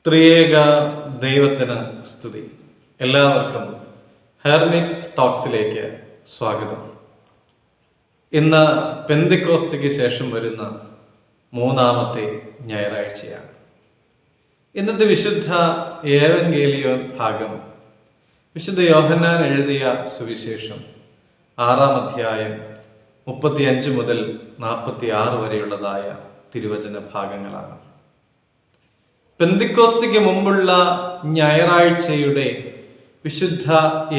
ത്രിയേക ദൈവത്തിന് സ്തുതി. എല്ലാവർക്കും ഹെർമിറ്റ്സ് ടോക്സിലേക്ക് സ്വാഗതം. ഇന്ന് പെന്തിക്കോസ്തിക്ക് ശേഷം വരുന്ന മൂന്നാമത്തെ ഞായറാഴ്ചയാണ്. ഇന്നത്തെ വിശുദ്ധ ഏവൻഗേലിയോൻ ഭാഗം വിശുദ്ധ യോഹന്നാൻ എഴുതിയ സുവിശേഷം 6-ാം അധ്യായം 35 മുതൽ 46 വരെയുള്ളതായ തിരുവചന ഭാഗങ്ങളാണ്. പെന്തിക്കോസ്തിക്ക് മുമ്പുള്ള ഞായറാഴ്ചയുടെ വിശുദ്ധ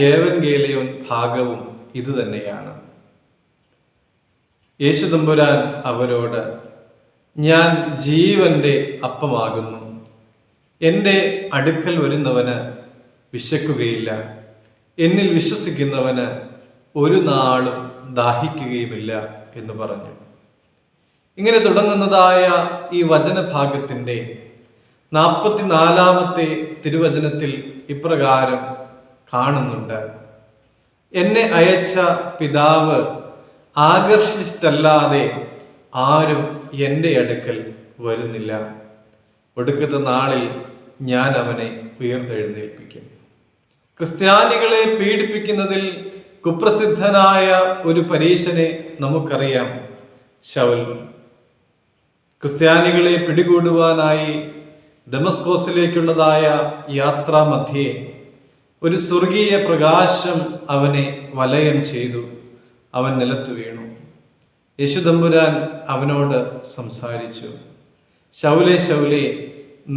ഏവൻഗേലിയോൻ ഭാഗവും ഇതുതന്നെയാണ്. യേശു തമ്പുരാൻ അവരോട്, ഞാൻ ജീവന്റെ അപ്പമാകുന്നു, എൻ്റെ അടുക്കൽ വരുന്നവന് വിശക്കുകയില്ല, എന്നിൽ വിശ്വസിക്കുന്നവന് ഒരു നാളും ദാഹിക്കുകയുമില്ല എന്ന് പറഞ്ഞു. ഇങ്ങനെ തുടങ്ങുന്നതായ ഈ വചനഭാഗത്തിൻ്റെ 44-ാമത്തെ തിരുവചനത്തിൽ ഇപ്രകാരം കാണുന്നുണ്ട്: എന്നെ അയച്ച പിതാവ് ആകർഷിച്ചിട്ടല്ലാതെ ആരും എൻ്റെ അടുക്കൽ വരുന്നില്ല. ഒടുക്കത്തെ നാളിൽ ഞാൻ അവനെ ഉയർത്തെഴുന്നേൽപ്പിക്കും. ക്രിസ്ത്യാനികളെ പീഡിപ്പിക്കുന്നതിൽ കുപ്രസിദ്ധനായ ഒരു പരീശനെ നമുക്കറിയാം, ശൗൽ. ക്രിസ്ത്യാനികളെ പിടികൂടുവാനായി ദമസ്കോസിലേക്കുള്ളതായ യാത്രാമധ്യേ ഒരു സ്വർഗീയ പ്രകാശം അവനെ വലയം ചെയ്തു. അവൻ നിലത്തു വീണു. യേശു തമ്പുരാൻ അവനോട് സംസാരിച്ചു. ശൗലേ, ശൗലേ,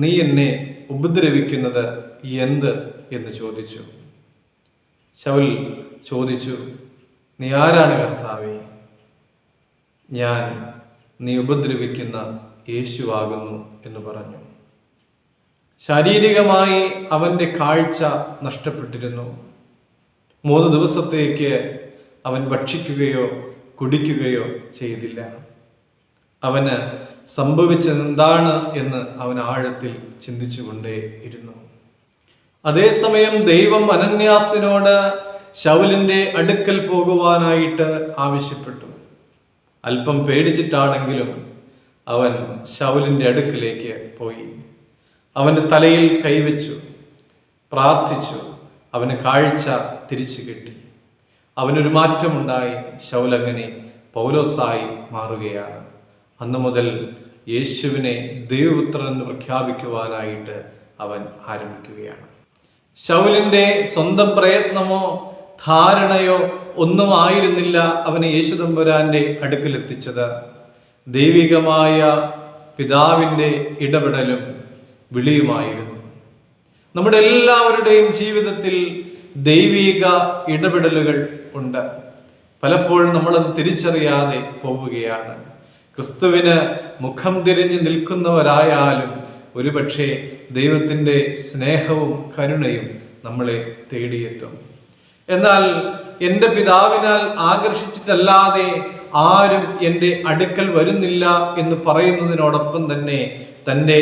നീ എന്നെ ഉപദ്രവിക്കുന്നത് എന്ത് എന്ന് ചോദിച്ചു. ശൗൽ ചോദിച്ചു, നീ ആരാണ് കർത്താവേ? ഞാൻ നീ ഉപദ്രവിക്കുന്ന യേശുവാകുന്നു എന്ന് പറഞ്ഞു. ശാരീരികമായി അവൻ്റെ കാഴ്ച നഷ്ടപ്പെട്ടിരുന്നു. 3 ദിവസത്തേക്ക് അവൻ ഭക്ഷിക്കുകയോ കുടിക്കുകയോ ചെയ്തില്ല. അവന് സംഭവിച്ചതെന്താണ് എന്ന് അവൻ ആഴത്തിൽ ചിന്തിച്ചുകൊണ്ടേ ഇരുന്നു. അതേസമയം ദൈവം അനന്യാസിനോട് ശൗലിന്റെ അടുക്കൽ പോകുവാനായിട്ട് ആവശ്യപ്പെട്ടു. അല്പം പേടിച്ചിട്ടാണെങ്കിലും അവൻ ശൗലിന്റെ അടുക്കലേക്ക് പോയി. അവന്റെ തലയിൽ കൈവച്ചു, പ്രാർത്ഥിച്ചു. അവന് കാഴ്ച തിരിച്ചു കിട്ടി. അവനൊരു മാറ്റമുണ്ടായി. ശൗൽ അങ്ങനെ പൗലോസായി മാറുകയാണ്. അന്നു മുതൽ യേശുവിനെ ദൈവപുത്രൻ എന്ന് പ്രഖ്യാപിക്കുവാനായിട്ട് അവൻ ആരംഭിക്കുകയാണ്. ശൗലിന്റെ സ്വന്തം പ്രയത്നമോ ധാരണയോ ഒന്നും ആയിരുന്നില്ല അവനെ യേശു തമ്പുരാന്റെ അടുക്കലെത്തിച്ചത്. ദൈവികമായ പിതാവിൻ്റെ ഇടപെടലും വിളിയുമായിരുന്നു. നമ്മുടെ എല്ലാവരുടെയും ജീവിതത്തിൽ ദൈവിക ഇടപെടലുകൾ ഉണ്ട്. പലപ്പോഴും നമ്മളത് തിരിച്ചറിയാതെ പോവുകയാണ്. ക്രിസ്തുവിന് മുഖം തിരിഞ്ഞ് നിൽക്കുന്നവരായാലും ഒരുപക്ഷെ ദൈവത്തിൻ്റെ സ്നേഹവും കരുണയും നമ്മളെ തേടിയെത്തും. എന്നാൽ എൻ്റെ പിതാവിനാൽ ആകർഷിച്ചിട്ടല്ലാതെ ആരും എൻ്റെ അടുക്കൽ വരുന്നില്ല എന്ന് പറയുന്നതിനോടൊപ്പം തന്നെ തൻ്റെ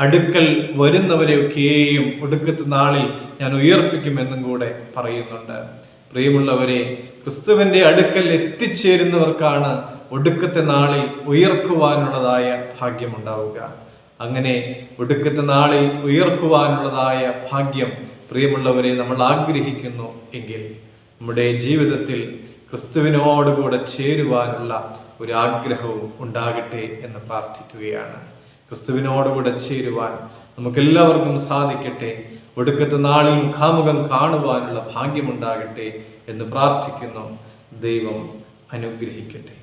അടുക്കൽ വരുന്നവരെയൊക്കെയും ഒടുക്കത്തെ നാളിൽ ഞാൻ ഉയർപ്പിക്കുമെന്നും കൂടെ പറയുന്നുണ്ട്. പ്രിയമുള്ളവരെ, ക്രിസ്തുവിൻ്റെ അടുക്കൽ എത്തിച്ചേരുന്നവർക്കാണ് ഒടുക്കത്തെ നാളിൽ ഉയർക്കുവാനുള്ളതായ ഭാഗ്യമുണ്ടാവുക. അങ്ങനെ ഒടുക്കത്തെ നാളിൽ ഉയർക്കുവാനുള്ളതായ ഭാഗ്യം പ്രിയമുള്ളവരെ നമ്മൾ ആഗ്രഹിക്കുന്നു എങ്കിൽ നമ്മുടെ ജീവിതത്തിൽ ക്രിസ്തുവിനോടുകൂടെ ചേരുവാനുള്ള ഒരു ആഗ്രഹവും ഉണ്ടാകട്ടെ എന്ന് പ്രാർത്ഥിക്കുകയാണ്. ക്രിസ്തുവിനോടുകൂടെ ചേരുവാൻ നമുക്കെല്ലാവർക്കും സാധിക്കട്ടെ. ഒടുക്കത്തെ നാളിൽ മുഖാമുഖം കാണുവാനുള്ള ഭാഗ്യമുണ്ടാകട്ടെ എന്ന് പ്രാർത്ഥിക്കുന്നു. ദൈവം അനുഗ്രഹിക്കട്ടെ.